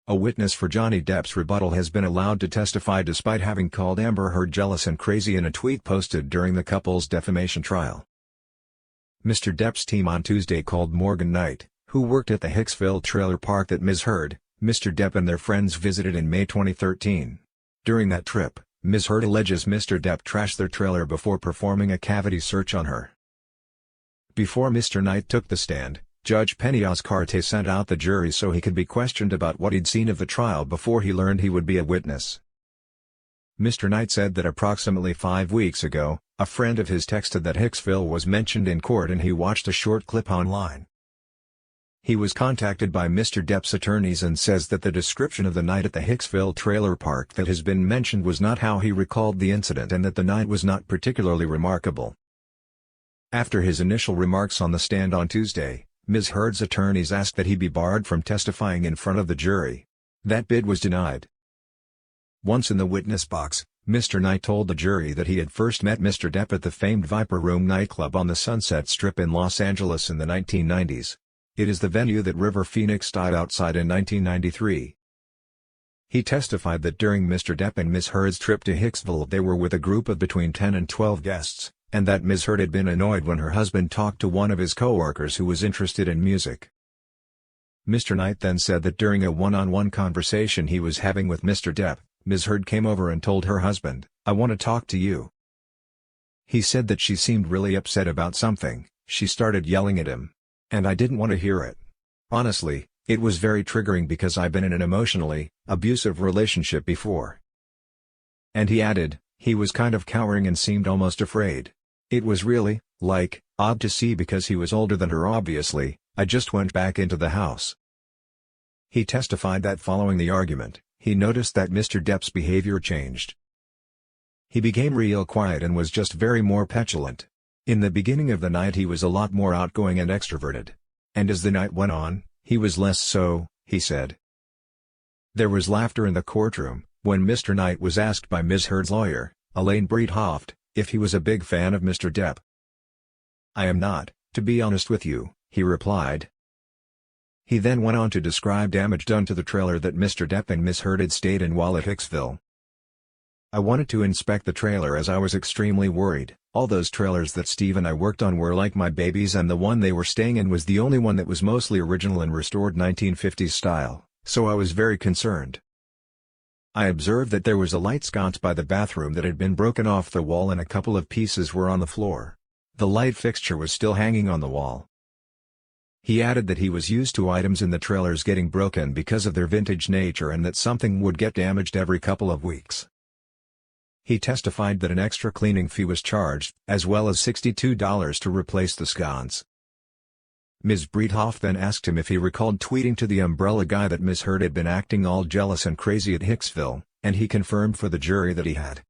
A witness for Johnny Depp's rebuttal has been allowed to testify despite having called Amber Heard jealous and crazy in a tweet posted during the couple's defamation trial. Mr. Depp's team on Tuesday called Morgan Knight, who worked at the Hicksville trailer park that Ms. Heard, Mr. Depp and their friends visited in May 2013. During that trip, Ms. Heard alleges Mr. Depp trashed their trailer before performing a cavity search on her. Before Mr. Knight took the stand, Judge Penny Oscarte sent out the jury so he could be questioned about what he'd seen of the trial before he learned he would be a witness. Mr. Knight said that approximately 5 weeks ago, a friend of his texted that Hicksville was mentioned in court and he watched a short clip online. He was contacted by Mr. Depp's attorneys and says that the description of the night at the Hicksville trailer park that has been mentioned was not how he recalled the incident and that the night was not particularly remarkable. After his initial remarks on the stand on Tuesday, Ms. Heard's attorneys asked that he be barred from testifying in front of the jury. That bid was denied. Once in the witness box, Mr. Knight told the jury that he had first met Mr. Depp at the famed Viper Room nightclub on the Sunset Strip in Los Angeles in the 1990s. It is the venue that River Phoenix died outside in 1993. He testified that during Mr. Depp and Ms. Heard's trip to Hicksville they were with a group of between 10 and 12 guests, and that Ms. Heard had been annoyed when her husband talked to one of his co-workers who was interested in music. Mr. Knight then said that during a one-on-one conversation he was having with Mr. Depp, Ms. Heard came over and told her husband, "I want to talk to you." He said that she seemed really upset about something, she started yelling at him. "And I didn't want to hear it. Honestly, it was very triggering because I've been in an emotionally abusive relationship before." And he added, he was kind of cowering and seemed almost afraid. "It was really, odd to see because he was older than her obviously. I just went back into the house." He testified that following the argument, he noticed that Mr. Depp's behavior changed. He became real quiet and was just very more petulant. In the beginning of the night he was a lot more outgoing and extroverted. And as the night went on, he was less so, he said. There was laughter in the courtroom, when Mr. Knight was asked by Ms. Heard's lawyer, Elaine Breithoft, if he was a big fan of Mr. Depp. "I am not, to be honest with you," he replied. He then went on to describe damage done to the trailer that Mr. Depp and Ms. Heard had stayed in while at Hicksville. "I wanted to inspect the trailer as I was extremely worried. All those trailers that Steve and I worked on were like my babies and the one they were staying in was the only one that was mostly original and restored 1950s style, so I was very concerned. I observed that there was a light sconce by the bathroom that had been broken off the wall and a couple of pieces were on the floor. The light fixture was still hanging on the wall." He added that he was used to items in the trailers getting broken because of their vintage nature and that something would get damaged every couple of weeks. He testified that an extra cleaning fee was charged, as well as $62 to replace the sconce. Ms. Breithoft then asked him if he recalled tweeting to the umbrella guy that Ms. Heard had been acting all jealous and crazy at Hicksville, and he confirmed for the jury that he had.